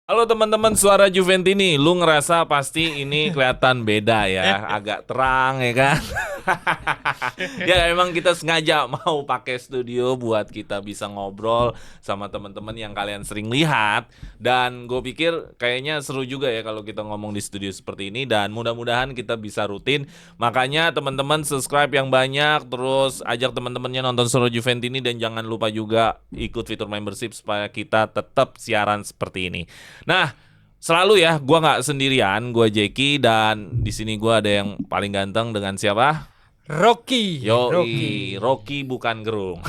Halo teman-teman Suara Juventini, lu ngerasa pasti ini kelihatan beda ya, agak terang ya kan? Ya emang kita sengaja mau pakai studio buat kita bisa ngobrol sama teman-teman yang kalian sering lihat. Dan gue pikir kayaknya seru juga ya kalau kita ngomong di studio seperti ini. Dan mudah-mudahan kita bisa rutin. Makanya teman-teman subscribe yang banyak, terus ajak teman-temannya nonton Suara Juventini. Dan jangan lupa juga ikut fitur membership supaya kita tetap siaran seperti ini. Nah, selalu ya, gua nggak sendirian, gua Jeki dan di sini gua ada yang paling ganteng dengan siapa? Rocky. Rocky bukan gerung.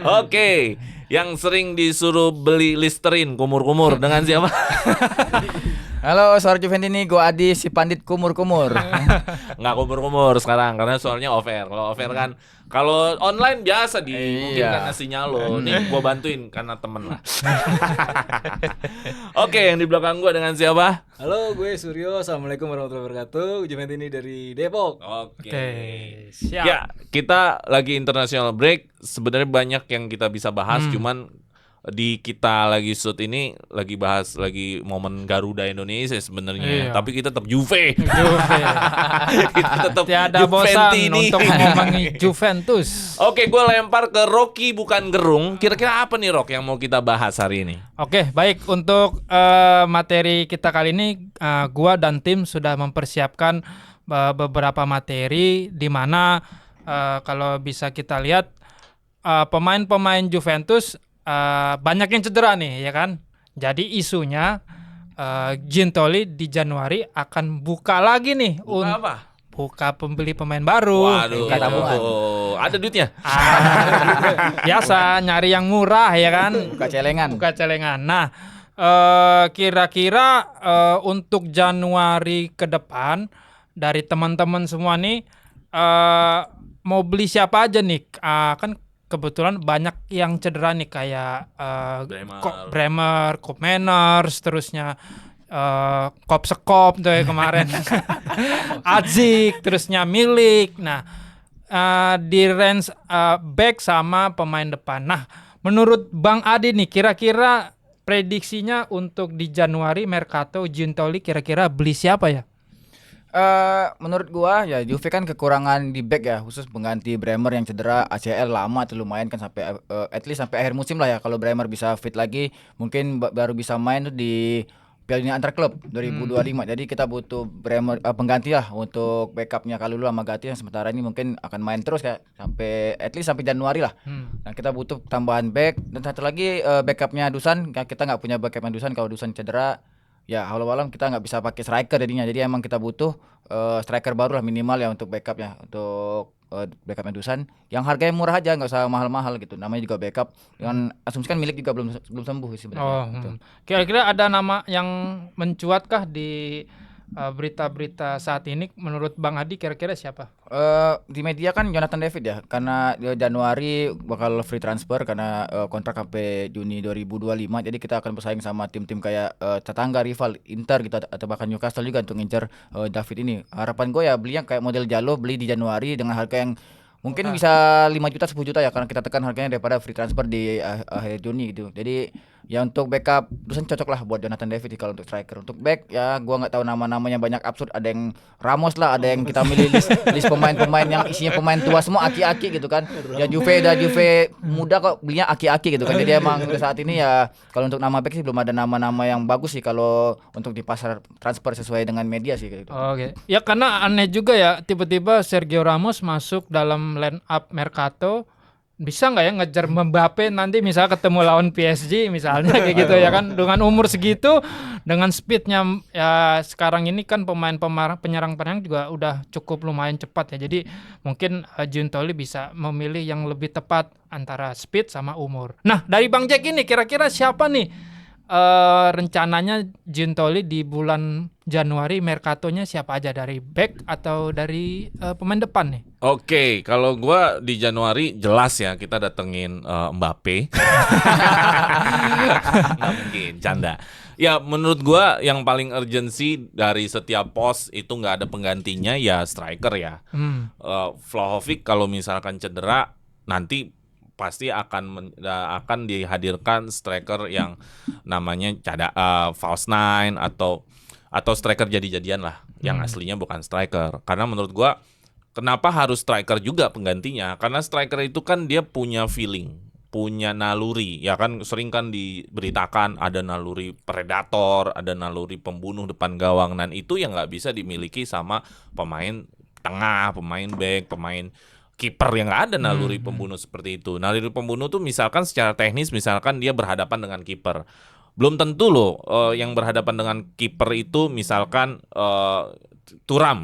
Oke, yang sering disuruh beli Listerin kumur-kumur dengan siapa? Halo, Suara Juventini, gua Adi, si pandit kumur-kumur. Nggak kumur-kumur sekarang karena soalnya off air. Kalau off air kan, kalau online biasa mungkin Iya. karena sinyal lo. Nih gua bantuin karena temen lah. Oke, yang di belakang gua dengan siapa? Halo, gue Suryo. Assalamualaikum warahmatullahi wabarakatuh. Juventini dari Depok. Oke. Siap. Ya, kita lagi international break. Sebenarnya banyak yang kita bisa bahas, cuman di kita lagi shoot ini lagi bahas lagi momen Garuda Indonesia sebenarnya. Iya. Tapi kita tetap Juve. Juve. Kita tetap Tiada bosan Juventini. untuk ngomongin Juventus. Oke, gue lempar ke Rocky bukan gerung. Kira-kira apa nih Rock yang mau kita bahas hari ini? Oke, baik, untuk materi kita kali ini, gua dan tim sudah mempersiapkan beberapa materi di mana kalau bisa kita lihat pemain-pemain Juventus banyak yang cedera nih, ya kan? Jadi isunya Giuntoli di Januari akan buka lagi nih, Apa? buka pembeli pemain baru. Waduh, Kayak tabungan. ada duitnya. Biasa nyari yang murah, ya kan? Buka celengan. Buka celengan. Nah, kira-kira untuk Januari ke depan dari teman-teman semua nih mau beli siapa aja nih? Kan kebetulan banyak yang cedera nih, kayak Bremer, Koop Meiners, terusnya Kop Sekop tuh ya kemarin. Adzik, terusnya Milik. Nah, di range back sama pemain depan. Nah, menurut Bang Adi nih, kira-kira prediksinya untuk di Januari Mercato Giuntoli kira-kira beli siapa ya? Menurut gua ya Juve kan kekurangan di back ya, khusus pengganti Bremer yang cedera ACL lama tuh, lumayan kan sampai at least sampai akhir musim lah ya. Kalau Bremer bisa fit lagi, mungkin baru bisa main tuh di Piala Dunia Antar Klub 2025. Jadi kita butuh Bremer pengganti lah untuk backupnya Kalulu sama Gatti yang sementara ini mungkin akan main terus kayak sampai at least sampai Januari lah. Nah, kita butuh tambahan back dan satu lagi backupnya Dusan. Kita nggak punya backupnya Dusan, kalau Dusan cedera ya walau kita nggak bisa pakai striker jadinya. Jadi emang kita butuh striker baru lah minimal ya untuk backupnya, untuk backupnya Dusan yang harganya murah aja, nggak usah mahal-mahal gitu. Namanya juga backup, dengan asumsi kan Milik juga belum sembuh sebenarnya. Gitu. Kira-kira ada nama yang mencuatkah di berita-berita saat ini? Menurut Bang Adi kira-kira siapa? Di media kan Jonathan David ya, karena dia Januari bakal free transfer karena kontrak sampai Juni 2025. Jadi kita akan bersaing sama tim-tim kayak tetangga rival Inter gitu atau bahkan Newcastle juga untuk ngincer David ini. Harapan gue ya beli yang kayak model Jalo, beli di Januari dengan harga yang mungkin bisa 5 juta 10 juta ya, karena kita tekan harganya daripada free transfer di akhir Juni gitu. Jadi ya untuk backup Dusan cocok lah buat Jonathan David. Kalau untuk striker, untuk back ya gua nggak tahu, nama-namanya banyak absurd. Ada yang Ramos lah, ada yang kita milih list pemain-pemain yang isinya pemain tua semua, aki-aki gitu kan. Ya Juve muda kok belinya aki-aki gitu kan. Jadi emang saat ini ya kalau untuk nama back sih belum ada nama-nama yang bagus sih kalau untuk di pasar transfer sesuai dengan media sih gitu. Oke. Ya karena aneh juga ya, tiba-tiba Sergio Ramos masuk dalam line up Mercato. Bisa nggak ya ngejar Mbappe nanti misalnya ketemu lawan PSG misalnya kayak gitu ya kan, dengan umur segitu, dengan speednya ya sekarang ini kan pemain penyerang juga udah cukup lumayan cepat ya. Jadi mungkin Giuntoli bisa memilih yang lebih tepat antara speed sama umur. Nah, dari Bang Jack ini kira-kira siapa nih rencananya Giuntoli di bulan Januari Mercatonya, siapa aja dari back atau dari pemain depan nih? Oke, kalau gua di Januari jelas ya kita datengin Mbappe. Nggak mungkin, canda. Ya menurut gua yang paling urgensi dari setiap pos itu nggak ada penggantinya ya striker ya. Vlahovic kalau misalkan cedera nanti pasti akan dihadirkan striker yang namanya false nine atau striker jadi-jadian lah, yang aslinya bukan striker. Karena menurut gua kenapa harus striker juga penggantinya? Karena striker itu kan dia punya feeling, punya naluri, ya kan sering kan diberitakan ada naluri predator, ada naluri pembunuh depan gawang, dan itu yang nggak bisa dimiliki sama pemain tengah, pemain back, pemain kiper yang nggak ada naluri pembunuh seperti itu. Naluri pembunuh tuh misalkan secara teknis, misalkan dia berhadapan dengan kiper. Belum tentu loh yang berhadapan dengan kiper itu misalkan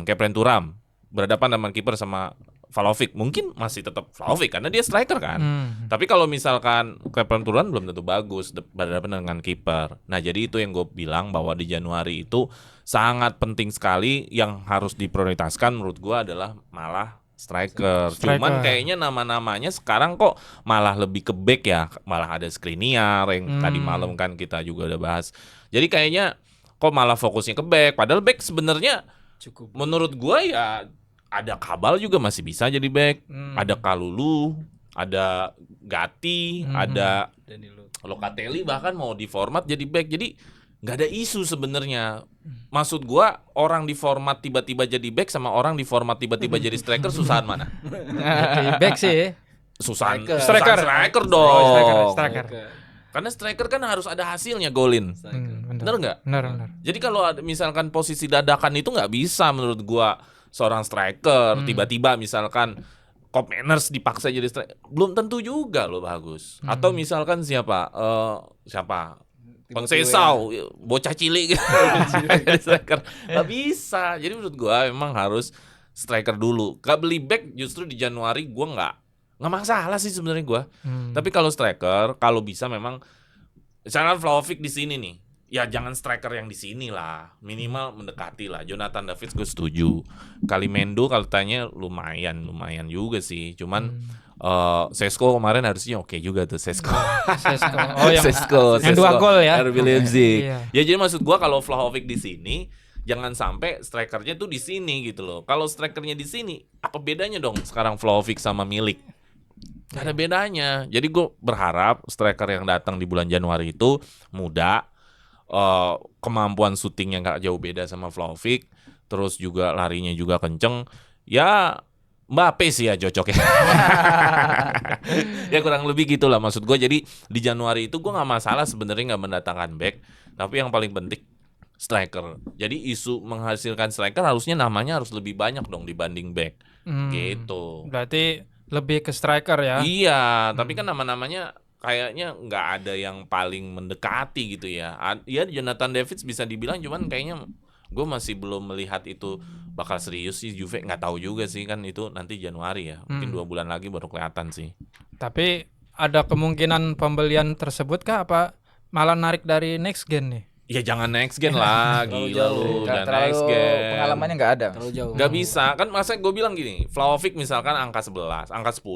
Kepren Thuram berhadapan dengan kiper sama Vlahovic, mungkin masih tetap Vlahovic karena dia striker kan. Tapi kalau misalkan Kepren Thuram belum tentu bagus berhadapan dengan kiper. Nah, jadi itu yang gue bilang bahwa di Januari itu sangat penting sekali, yang harus diprioritaskan menurut gue adalah malah striker. Cuman kayaknya nama-namanya sekarang kok malah lebih ke back ya. Malah ada Skriniar yang tadi malam kan kita juga udah bahas. Jadi kayaknya kok malah fokusnya ke back. Padahal back sebenarnya Cukup. menurut gua ya ada Kabal juga masih bisa jadi back. Ada Kalulu, ada Gatti, ada Danilo. Locatelli bahkan mau diformat jadi back. Jadi nggak ada isu sebenarnya. Maksud gua orang diformat tiba-tiba jadi back sama orang diformat tiba-tiba jadi striker, susahan mana? Back sih. Susahan Striker. striker dong. Striker. Karena striker kan harus ada hasilnya golin. Bener nggak? Benar. Jadi kalau misalkan posisi dadakan itu nggak bisa menurut gua seorang striker tiba-tiba misalkan Kopp Meiners dipaksa jadi striker, belum tentu juga loh bagus. Atau misalkan siapa Conceição, bocah cilik gitu. Striker nggak bisa. Jadi menurut gua memang harus striker dulu. Gak beli back justru di Januari gua nggak masalah sih sebenarnya gua. Tapi kalau striker, kalau bisa memang misalkan Vlahovic di sini nih, ya jangan striker yang di sini lah, minimal mendekati lah. Jonathan David gue setuju. Kalimendo kalau tanya lumayan juga sih. Cuman Sesko kemarin harusnya oke juga tuh Sesko. Oh, yang 2 gol ya. RB Leipzig. Iya. Ya jadi maksud gua kalau Vlahovic di sini jangan sampai strikernya tuh di sini gitu loh. Kalau strikernya di sini, apa bedanya dong sekarang Vlahovic sama Milik? Gak ada bedanya. Jadi gue berharap striker yang datang di bulan Januari itu muda, kemampuan syutingnya nggak jauh beda sama Vlahovic, terus juga larinya juga kenceng. Ya Mbappe sih ya cocok ya. Ya kurang lebih gitulah maksud gue. Jadi di Januari itu gue nggak masalah sebenarnya nggak mendatangkan back, tapi yang paling penting striker. Jadi isu menghasilkan striker harusnya namanya harus lebih banyak dong dibanding back. Gitu. Berarti lebih ke striker ya. Iya, tapi kan nama-namanya kayaknya nggak ada yang paling mendekati gitu ya. Iya, Jonathan David bisa dibilang, cuman kayaknya gue masih belum melihat itu bakal serius sih. Juve nggak tahu juga sih, kan itu nanti Januari ya. Mungkin 2 bulan lagi baru kelihatan sih. Tapi ada kemungkinan pembelian tersebut kah, apa malah narik dari next gen nih? Ya jangan next gen lah, gila lu. Jangan next gen. Pengalamannya nggak ada. Terlalu jauh. Nggak bisa, kan masa gue bilang gini, Vlahovic misalkan angka 11, angka 10.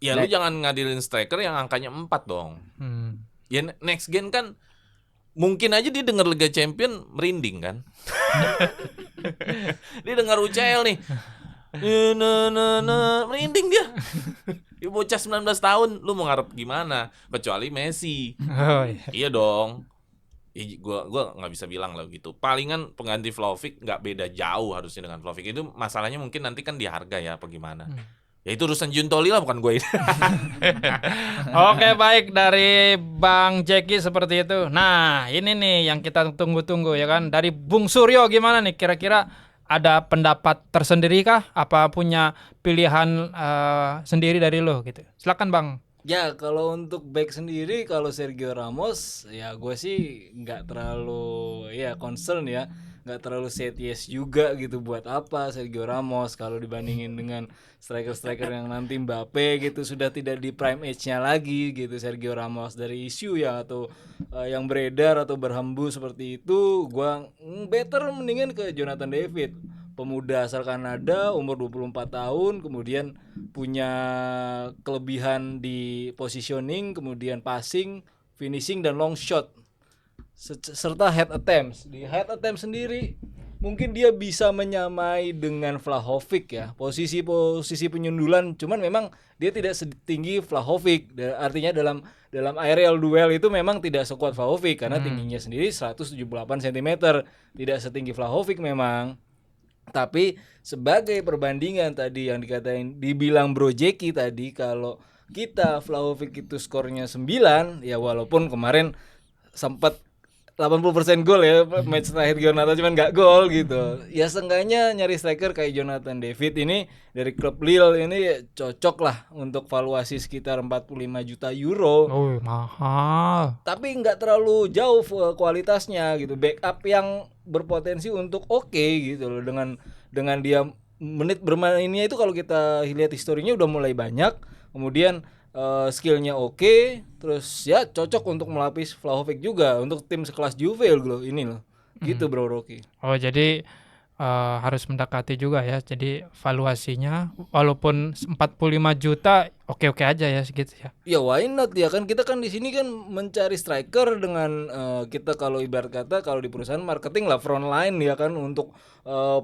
Ya lu jangan ngadilin striker yang angkanya 4 dong. Ya next gen kan mungkin aja dia dengar Liga Champion merinding kan. Dia dengar UCL nih. Merinding dia. Ya bocah 19 tahun, lu mau ngarep gimana? Kecuali Messi. Oh, iya. Iya dong. Gua nggak bisa bilang lah gitu. Palingan pengganti Vlahovic nggak beda jauh harusnya dengan Vlahovic. Itu masalahnya mungkin nanti kan di harga ya, apa gimana. Ya itu urusan Giuntoli lah, bukan gue ini. Oke, baik, dari Bang Jeki seperti itu. Nah, ini nih yang kita tunggu-tunggu ya kan. Dari Bung Suryo gimana nih? Kira-kira ada pendapat tersendiri kah? Apa punya pilihan sendiri dari lo gitu? Silakan Bang. Ya kalau untuk back sendiri, kalau Sergio Ramos ya gue sih nggak terlalu ya concern ya, nggak terlalu set yes juga gitu. Buat apa Sergio Ramos kalau dibandingin dengan striker-striker yang nanti Mbappe gitu, sudah tidak di prime age-nya lagi gitu Sergio Ramos. Dari isu ya atau yang beredar atau berhembus seperti itu, gue better mendingan ke Jonathan David, pemuda asal Kanada, umur 24 tahun, kemudian punya kelebihan di positioning, kemudian passing, finishing dan long shot, serta head attempts. Di head attempt sendiri mungkin dia bisa menyamai dengan Vlahovic ya, posisi penyundulan, cuman memang dia tidak setinggi Vlahovic. Artinya dalam aerial duel itu memang tidak sekuat Vlahovic karena tingginya sendiri 178 cm, tidak setinggi Vlahovic memang. Tapi sebagai perbandingan tadi yang dibilang Bro Jeki tadi, kalau kita Vlahovic itu skornya 9 ya, walaupun kemarin sempat 80% gol ya match terakhir Jonathan, cuman nggak gol gitu. Ya seenggaknya nyari striker kayak Jonathan David ini dari klub Lille ini cocok lah untuk valuasi sekitar 45 juta euro. Oh, mahal. Tapi nggak terlalu jauh kualitasnya gitu. Backup yang berpotensi untuk oke gitu loh, dengan dia menit bermainnya itu kalau kita lihat historinya udah mulai banyak. Kemudian skillnya oke, terus ya cocok untuk melapis Vlahovic juga untuk tim sekelas Juve loh ini loh. Gitu Bro Rocky. Oh, jadi harus mendekati juga ya. Jadi valuasinya walaupun 45 juta oke-oke aja ya segitu ya. Ya why not ya, kan kita kan di sini kan mencari striker dengan kita kalau ibarat kata kalau di perusahaan marketing lah front line ya kan, untuk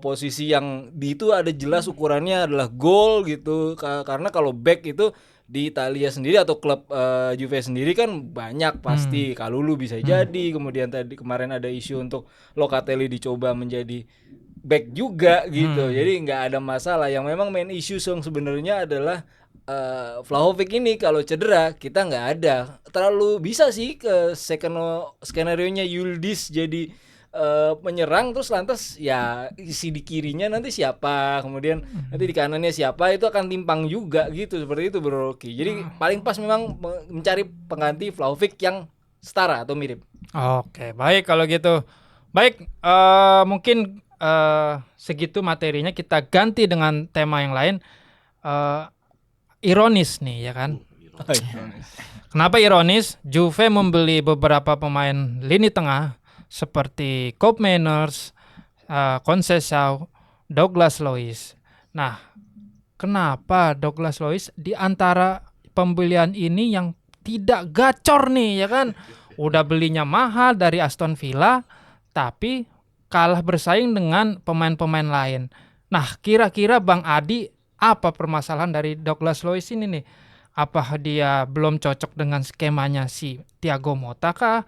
posisi yang di itu ada jelas ukurannya adalah gol gitu. Karena kalau back itu di Italia sendiri atau klub Juve sendiri kan banyak pasti. Kalulu bisa jadi, kemudian tadi kemarin ada isu untuk Locatelli dicoba menjadi back juga gitu. Jadi nggak ada masalah. Yang memang main isu yang sebenarnya adalah Vlahovic ini kalau cedera kita nggak ada. Terlalu bisa sih ke skenario-nya Yildiz jadi menyerang terus lantas ya isi di kirinya nanti siapa, kemudian nanti di kanannya siapa, itu akan timpang juga gitu, seperti itu Bro Rocky. Jadi paling pas memang mencari pengganti Vlahovic yang setara atau mirip. Oke, baik kalau gitu. Baik, mungkin segitu materinya, kita ganti dengan tema yang lain. Ironis nih ya kan. Kenapa ironis? Juve membeli beberapa pemain lini tengah seperti Koopmeiners, Conceição, Douglas Luiz. Nah, kenapa Douglas Luiz di antara pembelian ini yang tidak gacor nih ya kan? Udah belinya mahal dari Aston Villa, tapi kalah bersaing dengan pemain-pemain lain. Nah, kira-kira Bang Adi, apa permasalahan dari Douglas Luiz ini nih? Apa dia belum cocok dengan skemanya si Thiago Motta kah?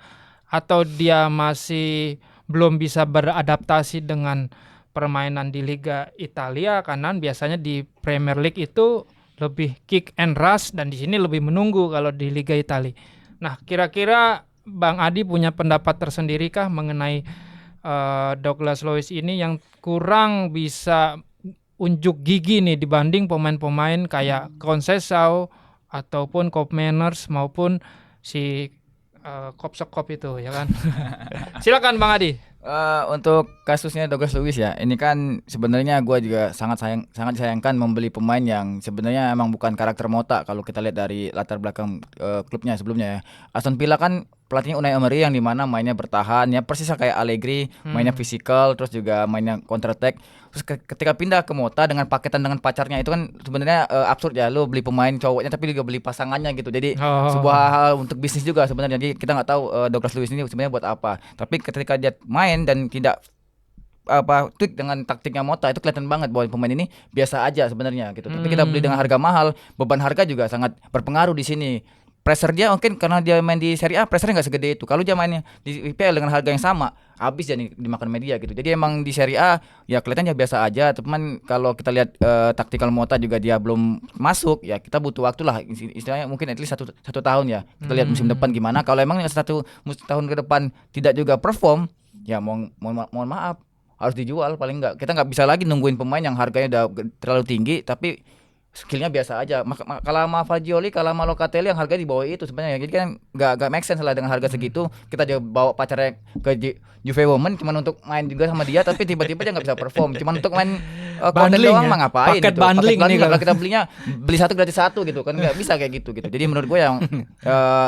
Atau dia masih belum bisa beradaptasi dengan permainan di Liga Italia, karena biasanya di Premier League itu lebih kick and rush dan di sini lebih menunggu kalau di Liga Italia. Nah, kira-kira Bang Adi punya pendapat tersendiri kah mengenai Douglas Luiz ini yang kurang bisa unjuk gigi nih dibanding pemain-pemain kayak Conceição ataupun Koopmeiners maupun si Kopsokop itu ya kan. Silakan Bang Adi. Untuk kasusnya Douglas Luiz ya, ini kan sebenarnya gue juga sangat disayangkan membeli pemain yang sebenarnya emang bukan karakter Motta kalau kita lihat dari latar belakang klubnya sebelumnya ya. Aston Villa kan pelatihnya Unai Emery yang dimana mainnya bertahan ya, persis kayak Allegri, mainnya fisikal, terus juga mainnya counter attack. Terus ketika pindah ke Motta dengan paketan dengan pacarnya itu kan sebenarnya absurd ya, lu beli pemain cowoknya tapi juga beli pasangannya gitu. Jadi sebuah hal untuk bisnis juga sebenarnya. Jadi kita nggak tahu Douglas Luiz ini sebenarnya buat apa. Tapi ketika dia main dan tidak tweak dengan taktiknya Motta, itu kelihatan banget bahwa pemain ini biasa aja sebenarnya gitu. Tapi kita beli dengan harga mahal, beban harga juga sangat berpengaruh di sini. Pressure dia mungkin karena dia main di Serie A, pressure-nya nggak segede itu. Kalau dia mainnya di IPL dengan harga yang sama, habis jadi dimakan media gitu. Jadi emang di Serie A ya kelihatannya biasa aja. Teman kalau kita lihat taktikal Motta juga dia belum masuk, ya kita butuh waktu lah. Istilahnya mungkin at least satu tahun ya. Kita lihat musim depan gimana. Kalau emang satu tahun ke depan tidak juga perform, ya mohon maaf, harus dijual paling enggak. Kita nggak bisa lagi nungguin pemain yang harganya udah terlalu tinggi tapi skillnya biasa aja. Kalau sama Fagioli, kalau sama Locatelli yang harga di bawah itu sebenarnya. Jadi kan nggak make sense lah dengan harga segitu. Kita juga bawa pacarnya ke Juve Women cuma untuk main juga sama dia, tapi tiba-tiba dia nggak bisa perform. Cuma untuk main konten doang mah ngapain? Paket gitu. bundling nih kalau kita beli satu gratis satu gitu kan, nggak bisa kayak gitu. Jadi menurut gue yang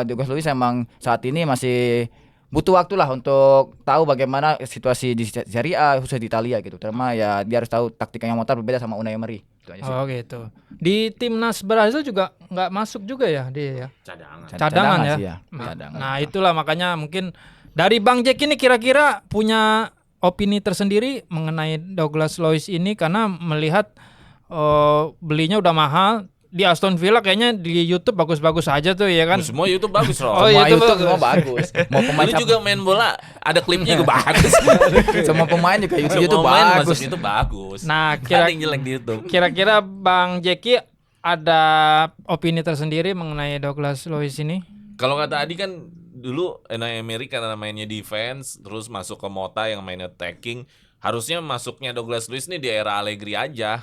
Douglas Luiz emang saat ini masih butuh waktu lah untuk tahu bagaimana situasi di Serie A khususnya di Italia gitu. Terutama ya dia harus tahu taktikanya Motta berbeda sama Unai Emery. Oh gitu. Di timnas Brazil juga nggak masuk juga ya dia ya. Cadangan ya. Sih ya. Cadangan. Nah itulah makanya mungkin dari Bang Jack ini kira-kira punya opini tersendiri mengenai Douglas Luiz ini karena melihat belinya udah mahal. Di Aston Villa kayaknya di YouTube bagus-bagus aja tuh ya kan. Semua YouTube bagus loh. Oh, Semua itu YouTube bagus. semua bagus. Mau pemain Lu juga main bola, ada klipnya juga bagus. semua pemain juga Semua YouTube pemain bagus. masuk itu bagus. Nah, Nggak ada yang jelek di YouTube. kira-kira Bang Jeki ada opini tersendiri mengenai Douglas Luiz ini? Kalau kata Adi kan dulu Unai Emery karena mainnya defense, terus masuk ke Mota yang mainnya attacking. Harusnya masuknya Douglas Luiz nih di era Allegri aja.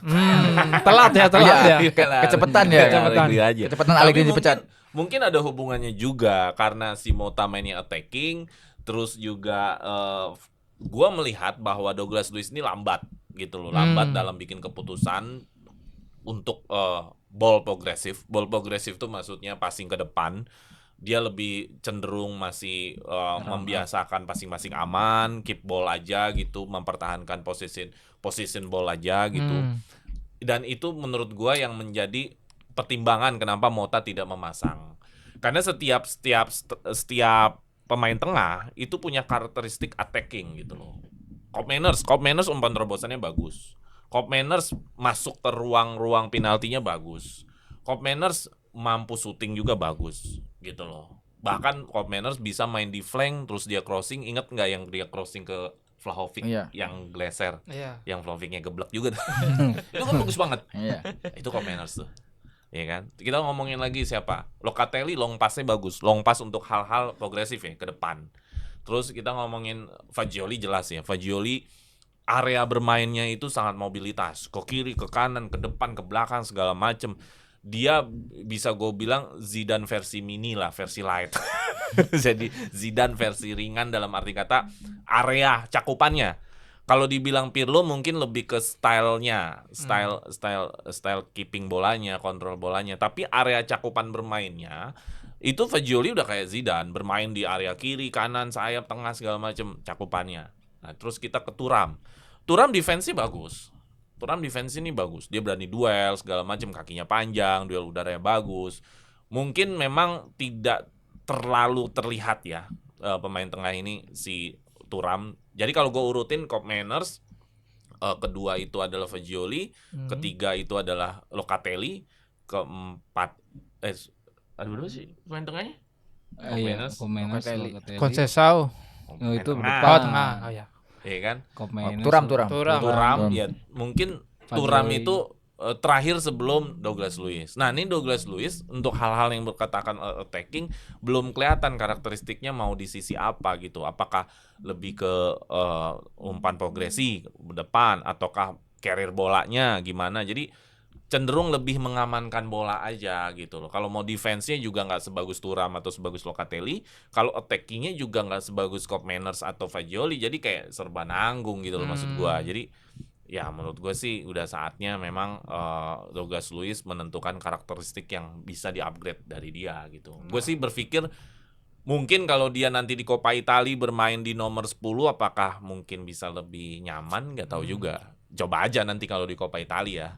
Telat ya. Iya, kecepatan ya. Allegri aja. Kecepatan Tapi Allegri dipecat. Mungkin ada hubungannya juga karena si Mota mainnya attacking, terus juga gua melihat bahwa Douglas Luiz ini lambat gitu loh, lambat dalam bikin keputusan untuk ball progresif. Ball progresif tuh maksudnya passing ke depan. Dia lebih cenderung masih membiasakan passing-passing aman, keep ball aja gitu, mempertahankan position ball aja gitu. Dan itu menurut gua yang menjadi pertimbangan kenapa Mota tidak memasang. Karena setiap pemain tengah itu punya karakteristik attacking gitu loh. Cop Manners umpan terobosannya bagus. Cop Manners masuk ke ruang-ruang penaltinya bagus. Cop Manners mampu shooting juga bagus gitu loh. Bahkan Cop Manners bisa main di flank terus dia crossing. Ingat nggak yang dia crossing ke Vlahovic yang Glaser, yang Vlahovicnya geblek juga. Itu kan bagus banget. Itu Cop Manners tuh. Iya kan? Kita ngomongin lagi siapa? Locatelli long pass-nya bagus. Long pass untuk hal-hal progresif ya ke depan. Terus kita ngomongin Fagioli jelas ya. Fagioli area bermainnya itu sangat mobilitas. Ke kiri, ke kanan, ke depan, ke belakang segala macem. Dia bisa gue bilang Zidane versi mini lah, versi light. Jadi Zidane versi ringan dalam arti kata area cakupannya. Kalau dibilang Pirlo mungkin lebih ke style keeping bolanya, kontrol bolanya. Tapi area cakupan bermainnya itu Fagioli udah kayak Zidane, bermain di area kiri, kanan, sayap, tengah segala macam cakupannya. Nah, terus kita ke Thuram. Thuram defense bagus. Thuram defense ini bagus. Dia berani duel segala macam, kakinya panjang, duel udaranya bagus. Mungkin memang tidak terlalu terlihat ya pemain tengah ini si Thuram. Jadi kalau gue urutin Cop Manners, kedua itu adalah Fagioli, ketiga itu adalah Locatelli, keempat ada berapa sih pemain tengahnya? Cop Manners, Locatelli. Conceição. Itu Tengah. Oh ya. Iya kan? Cop Manners. Thuram ya mungkin Thuram Fagioli. itu terakhir sebelum Douglas Luiz. Nah ini Douglas Luiz untuk hal-hal yang berkatakan attacking belum kelihatan karakteristiknya mau di sisi apa gitu. Apakah lebih ke umpan progresi ke depan ataukah carrier bolanya gimana. Jadi cenderung lebih mengamankan bola aja gitu loh. Kalau mau defense-nya juga nggak sebagus Thuram atau sebagus Locatelli. Kalau attacking-nya juga nggak sebagus Cop Manners atau Fagioli. Jadi kayak serba nanggung gitu loh maksud gua. Jadi ya menurut gue sih udah saatnya memang Douglas Luiz menentukan karakteristik yang bisa di-upgrade dari dia gitu. Gue sih berpikir mungkin kalau dia nanti di Coppa Italia bermain di nomor 10 apakah mungkin bisa lebih nyaman, nggak tahu juga. Coba aja nanti kalau di Coppa Italia.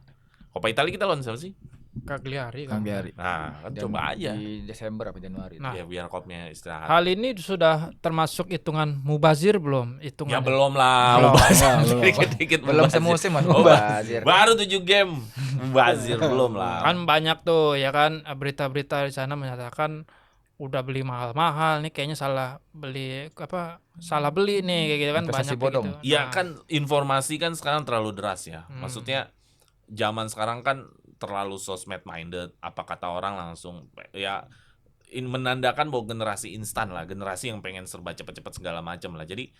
Coppa Italia kita lawan siapa sih? Cagliari. Nah, kan coba aja. Di Desember apa Januari. Nah, Ya biar kopnya istirahat. hal ini sudah termasuk hitungan mubazir belum? Ya Hitungan belum lah, Belum. mubazir dikit-dikit Belum mubazir. semusim Mas Oh, mubazir. baru 7 game mubazir belum lah. Kan banyak tuh ya kan berita-berita di sana menyatakan udah beli mahal-mahal nih kayaknya salah beli nih kayak gitu kan Investasi banyak kayak bodong. gitu. Ya Nah, kan informasi kan sekarang terlalu deras ya. Maksudnya zaman sekarang kan terlalu sosmed minded. Apa kata orang langsung ya menandakan bahwa generasi instan lah, generasi yang pengen serba cepat-cepat segala macam lah. Jadi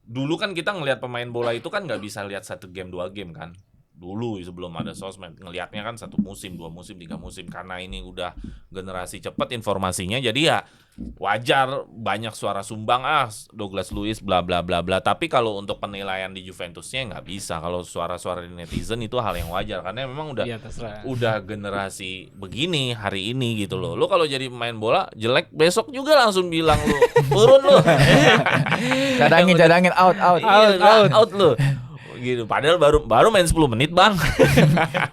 dulu kan kita ngelihat pemain bola itu kan nggak bisa lihat 1 game 2 game kan. Dulu sebelum ada sosmed ngelihatnya kan 1 musim, 2 musim, 3 musim. Karena ini udah generasi cepat informasinya, jadi ya wajar banyak suara sumbang Douglas Luiz bla bla bla bla. Tapi kalau untuk penilaian di Juventusnya nggak bisa. Kalau suara-suara di netizen itu hal yang wajar karena memang Iya, terserah. udah generasi begini hari ini gitu loh. Lu kalau jadi pemain bola jelek besok juga langsung bilang lu turun lu. Cadangin out. Iya, out lu. Gitu. Padahal baru main 10 menit, Bang.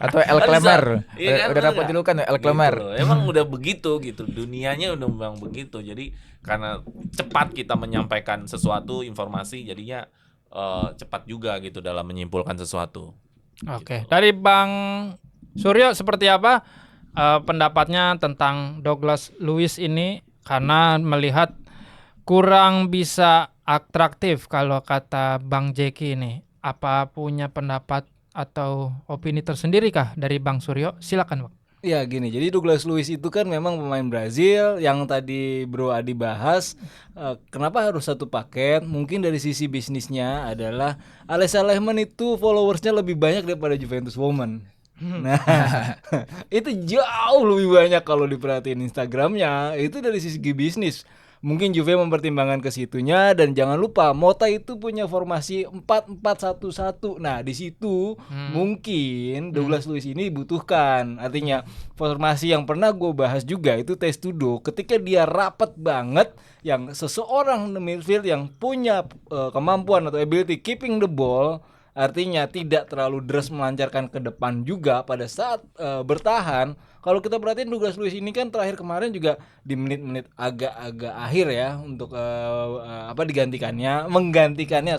Atau El Kan Clemer. bisa. Iya kan, Udah dapat enggak? julukan El Gitu Clemer. loh. Emang udah begitu gitu. Dunianya udah memang begitu. Jadi karena cepat kita menyampaikan sesuatu informasi jadinya cepat juga gitu dalam menyimpulkan sesuatu. Oke, dari Bang Suryo seperti apa pendapatnya tentang Douglas Lewis ini, karena melihat kurang bisa atraktif kalau kata Bang Jeki ini. Apa punya pendapat atau opini tersendiri kah dari Bang Suryo? Silakan, Bang. Ya gini, jadi Douglas Luiz itu kan memang pemain Brazil yang tadi Bro Adi bahas. Kenapa harus satu paket? Mungkin dari sisi bisnisnya adalah Alessa Lehmann itu followersnya lebih banyak daripada Juventus Woman. Nah, itu jauh lebih banyak kalau diperhatiin Instagramnya. Itu dari sisi bisnis. Mungkin Juve mempertimbangkan ke situnya, dan jangan lupa Mota itu punya formasi 4-4-1-1. Nah, di situ mungkin Douglas Luiz ini dibutuhkan. Artinya formasi yang pernah gue bahas juga itu Testudo, ketika dia rapat banget, yang seseorang di midfield yang punya kemampuan atau ability keeping the ball, artinya tidak terlalu deras melancarkan ke depan juga pada saat bertahan. Kalau kita perhatiin Douglas Luiz ini kan terakhir kemarin juga di menit-menit agak-agak akhir ya untuk menggantikannya.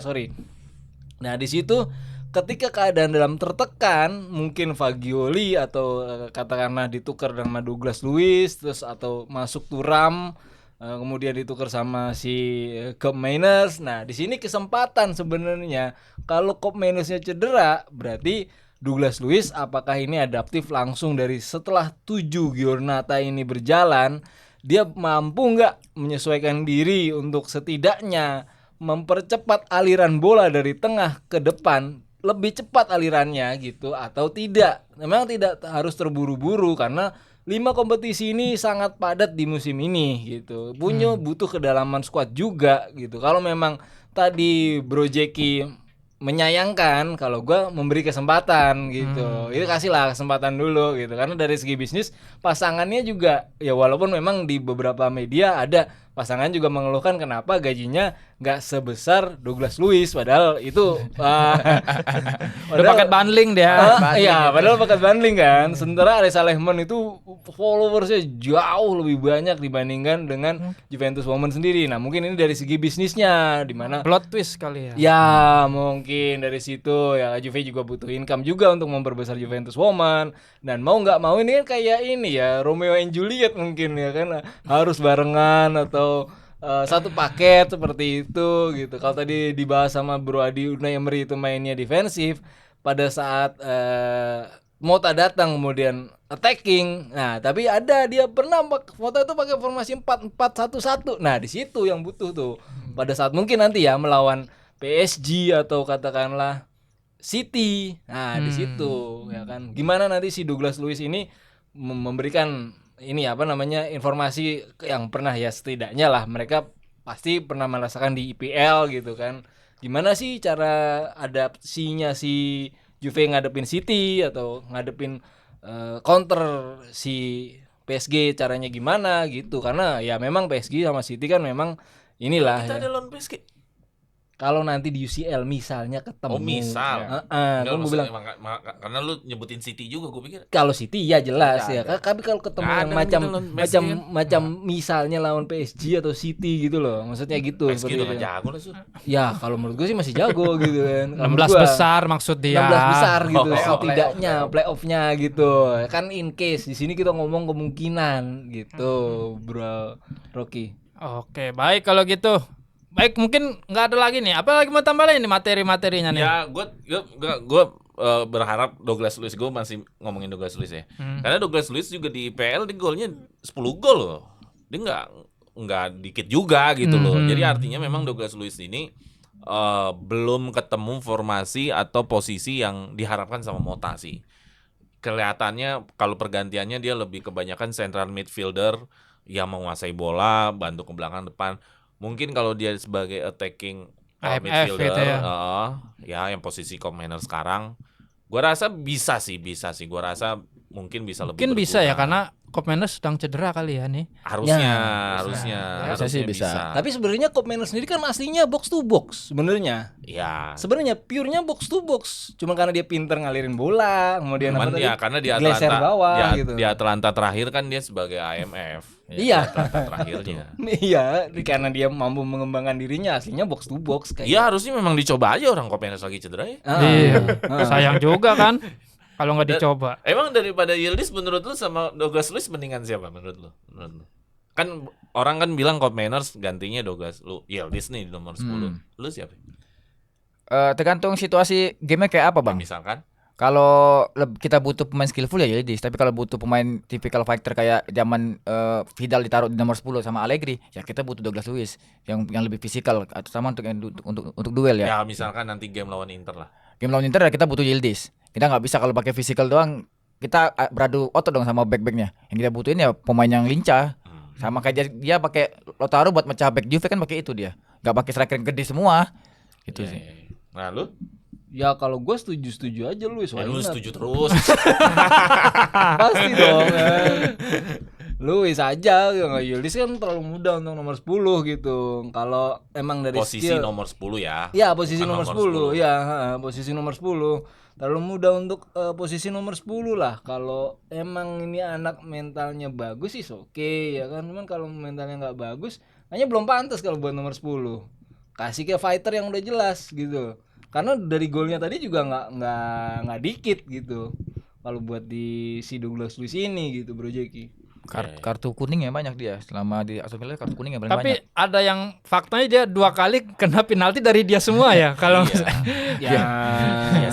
Nah, di situ ketika keadaan dalam tertekan, mungkin Fagioli atau katakanlah ditukar dengan Douglas Luiz terus, atau masuk Thuram, kemudian ditukar sama si Koopmeiners. Nah, di sini kesempatan sebenarnya. Kalau Koopmeiners-nya cedera, berarti Douglas Luiz apakah ini adaptif langsung dari setelah 7 Giornata ini berjalan, dia mampu nggak menyesuaikan diri untuk setidaknya mempercepat aliran bola dari tengah ke depan, lebih cepat alirannya gitu, atau tidak. Memang tidak harus terburu-buru karena 5 kompetisi ini sangat padat di musim ini gitu. Butuh kedalaman skuad juga gitu. Kalau memang tadi Bro Jeki menyayangkan, kalau gue memberi kesempatan gitu, itu kasihlah kesempatan dulu gitu, karena dari segi bisnis pasangannya juga ya, walaupun memang di beberapa media ada pasangan juga mengeluhkan kenapa gajinya nggak sebesar Douglas Luiz, padahal itu Udah paket bundling dia. iya, padahal paket bundling kan. Sementara Alessa Lehmann itu followersnya jauh lebih banyak dibandingkan dengan Juventus Women sendiri. Nah, mungkin ini dari segi bisnisnya, di mana Plot twist kali ya. ya mungkin dari situ ya, Juve juga butuh income juga untuk memperbesar Juventus Woman, dan mau nggak mau ini kan kayak ini ya, Romeo and Juliet mungkin ya kan, harus barengan atau satu paket seperti itu gitu. Kalau tadi dibahas sama Bro Adi, Unai Emery itu mainnya defensif, pada saat Mota datang kemudian attacking. Nah, tapi ada dia pernah Mota itu pakai formasi 4-4-1-1. Nah, di situ yang butuh tuh. Pada saat mungkin nanti ya melawan PSG atau katakanlah City. Nah, di situ ya kan. Gimana nanti si Douglas Luiz ini memberikan ini informasi yang pernah ya, setidaknya lah mereka pasti pernah merasakan di IPL gitu kan. Gimana sih cara adaptasinya si Juve ngadepin City atau ngadepin counter si PSG, caranya gimana gitu. Karena ya memang PSG sama City kan memang inilah Kita ya. ada lawan PSG. Kalau nanti di UCL misalnya ketemu. Oh, misal. Kan gue bilang karena lu nyebutin City juga, gue pikir. kalau City ya jelas ya. Tapi kalau ketemu yang macam misalnya lawan PSG atau City gitu loh. Maksudnya gitu. PSG udah gak jago lah, Sur. Ya kalau menurut gue sih masih jago gitu kan. 16 besar maksud dia. 16 besar gitu, setidaknya playoff-nya gitu. Kan in case di sini kita ngomong kemungkinan gitu, Bro Rocky. Oke, baik kalau gitu. Baik, mungkin nggak ada lagi nih. Apa lagi mau tambahin nih materi-materinya nih? Ya, gue berharap Douglas Luiz, gue masih ngomongin Douglas Luiz ya. Karena Douglas Luiz juga di IPL di golnya 10 gol loh. Dia nggak dikit juga gitu loh. Jadi artinya memang Douglas Luiz ini belum ketemu formasi atau posisi yang diharapkan sama Mota sih. Kelihatannya kalau pergantiannya dia lebih kebanyakan central midfielder yang menguasai bola, bantu ke belakang depan. Mungkin kalau dia sebagai attacking midfielder gitu ya yang posisi Koopmeiners sekarang, gua rasa bisa sih. Gua rasa mungkin bisa lebih Mungkin bisa ya, berguna. karena Koopmeiners sedang cedera kali ya nih. Harusnya sih bisa. Tapi sebenarnya Koopmeiners sendiri kan aslinya box to box sebenarnya. Ya. Sebenarnya pure-nya box to box. Cuma karena dia pinter ngalirin bola, kemudian Cuman ya karena di geser Atlanta bawah gitu. di Atlanta terakhir kan dia sebagai IMF. Iya. Atlanta terakhirnya. Iya, karena dia mampu mengembangkan dirinya aslinya box to box kayak. Iya harusnya memang dicoba aja orang Koopmeiners lagi cedera ya. Iya. Sayang juga kan kalau nggak dicoba. Emang daripada Yildiz menurut lu sama Douglas Luiz mendingan siapa menurut lu? Kan orang kan bilang Koopmeiners gantinya Douglas Yildiz nih di nomor 10. Lu siapa? Tergantung situasi gamenya kayak apa bang. Misalkan Kalau kita butuh pemain skillful ya Yildiz, tapi kalau butuh pemain typical fighter kayak zaman Vidal ditaruh di nomor 10 sama Allegri, ya kita butuh Douglas Luiz yang lebih fisikal atau sama untuk duel ya. ya misalkan nanti game lawan Inter lah. Game lawan Inter ya kita butuh Yildiz. Kita nggak bisa kalau pakai fisikal doang, kita beradu otot dong sama back-backnya. Yang kita butuhin ya pemain yang lincah. Sama kayak dia pakai Lautaro buat mecah back Juve kan pakai itu dia. Nggak pakai striker yang gede semua. Gitu Iya, sih. iya. Nah lu? Ya kalau gue setuju aja Luis. Lu setuju terus. Pasti dong. Luis aja, nggak Yildiz kan terlalu muda untuk nomor 10 gitu. Kalau emang dari Posisi skill, nomor 10 ya. ya posisi Bukan nomor 10, ya posisi nomor 10. Terlalu muda untuk posisi nomor 10 lah. Kalau emang ini anak mentalnya bagus sih oke ya kan. Cuman kalau mentalnya nggak bagus, hanya belum pantas kalau buat nomor 10. Kasih ke fighter yang udah jelas gitu. Karena dari golnya tadi juga nggak dikit gitu. Kalau buat di si Douglas Luiz ini gitu Bro Jeki. Kartu kuning ya banyak dia selama di Aston Villa kartu kuning ya paling Tapi banyak. ada yang faktanya dia 2 kali kena penalti dari dia semua ya kalau Ya,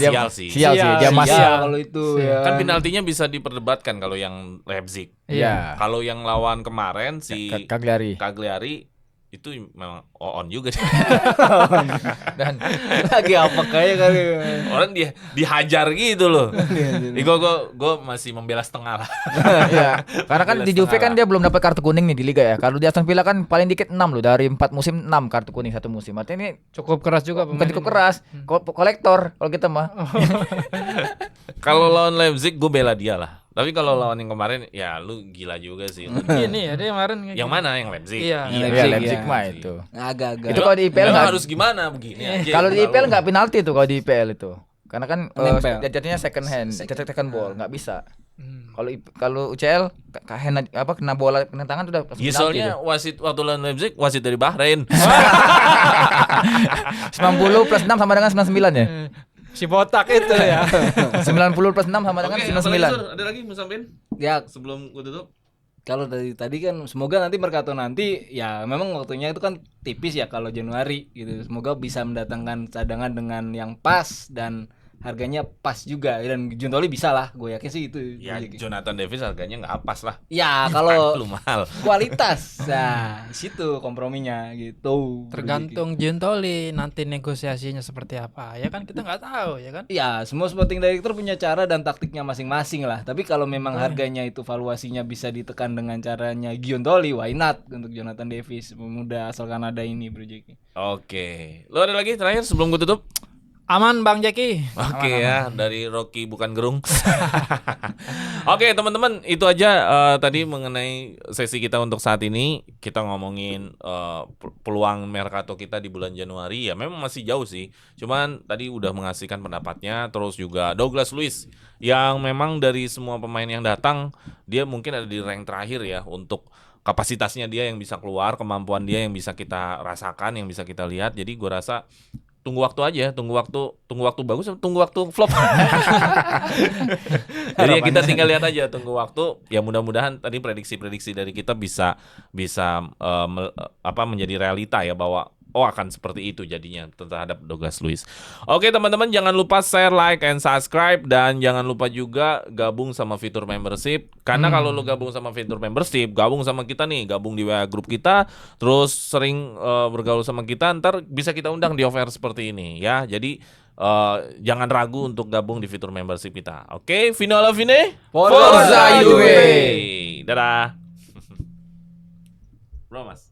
sial sih. Sial sih dia masih Iya kalau itu ya. Kan penaltinya bisa diperdebatkan kalau yang Leipzig. Iya. Kalau yang lawan kemarin si Cagliari. Cagliari itu memang on juga sih. Dan lagi apa kayak kali. Orang dia dihajar gitu loh. Gue masih membela setengah lah. ya, karena kan di Juve kan dia belum dapat kartu kuning nih di liga ya. Kalau di Aston Villa kan paling dikit 6 loh, dari 4 musim 6 kartu kuning satu musim. Artinya ini cukup keras juga bukan pemain cukup ini. keras, kolektor kalau kita mah. Kalau lawan Leipzig gue bela dia lah. Tapi kalau lawan yang kemarin ya lu gila juga sih. Gini ya dia kemarin Yang mana yang Leipzig? Iya. Leipzig mah itu. Agak-agak. Itu kalau di IPL Memang nggak harus gimana begini aja. Kalau di IPL nggak penalti tuh kalau di IPL itu. Karena kan Nempel. jadinya second hand, second ball nggak bisa. Kalau UCL kena bola kena tangan udah langsung Ya penalti soalnya tuh. wasit waktu lawan Leipzig wasit dari Bahrain. 90 plus 6 sama dengan 99 ya. si botak itu ya. 90 plus 6 sama dengan 99. Ada lagi mau sampein Ya sebelum gue tutup? kalau dari tadi kan semoga nanti Mercato nanti ya memang waktunya itu kan tipis ya kalau Januari gitu. Semoga bisa mendatangkan cadangan dengan yang pas dan harganya pas juga dan Giuntoli bisa lah, gue yakin sih itu. Ya Jonathan Davis harganya nggak pas lah. Ya kalau Lu mahal. kualitas, nah situ komprominya gitu. Tergantung Giuntoli nanti negosiasinya seperti apa. Ya kan kita nggak tahu ya kan. Ya semua sporting director punya cara dan taktiknya masing-masing lah. Tapi kalau memang harganya itu valuasinya bisa ditekan dengan caranya Giuntoli, why not untuk Jonathan Davis pemuda asal Kanada ini Bro Jeki. Oke. Lu ada lagi terakhir sebelum gue tutup? Aman Bang Jeki. Oke ya, dari Rocky bukan gerung. Oke teman-teman, itu aja tadi mengenai sesi kita untuk saat ini. Kita ngomongin peluang Mercato kita di bulan Januari. Ya memang masih jauh sih. Cuman tadi udah mengasihkan pendapatnya. Terus juga Douglas Luiz yang memang dari semua pemain yang datang, dia mungkin ada di rank terakhir ya untuk kapasitasnya dia yang bisa keluar, kemampuan dia yang bisa kita rasakan, yang bisa kita lihat. Jadi gue rasa tunggu waktu aja, tunggu waktu bagus, tunggu waktu flop. Jadi ya kita tinggal lihat aja, tunggu waktu. Ya mudah-mudahan tadi prediksi-prediksi dari kita bisa menjadi realita ya bahwa akan seperti itu jadinya terhadap Douglas Luiz. Oke teman-teman, jangan lupa share, like, and subscribe, dan jangan lupa juga gabung sama fitur membership. Karena kalau lu gabung sama fitur membership, gabung sama kita nih, gabung di WA grup kita, terus sering bergaul sama kita, ntar bisa kita undang di offer seperti ini ya. Jadi jangan ragu untuk gabung di fitur membership kita. Oke, fino alla fine. Forza Juve. Dadah. Bro Mas.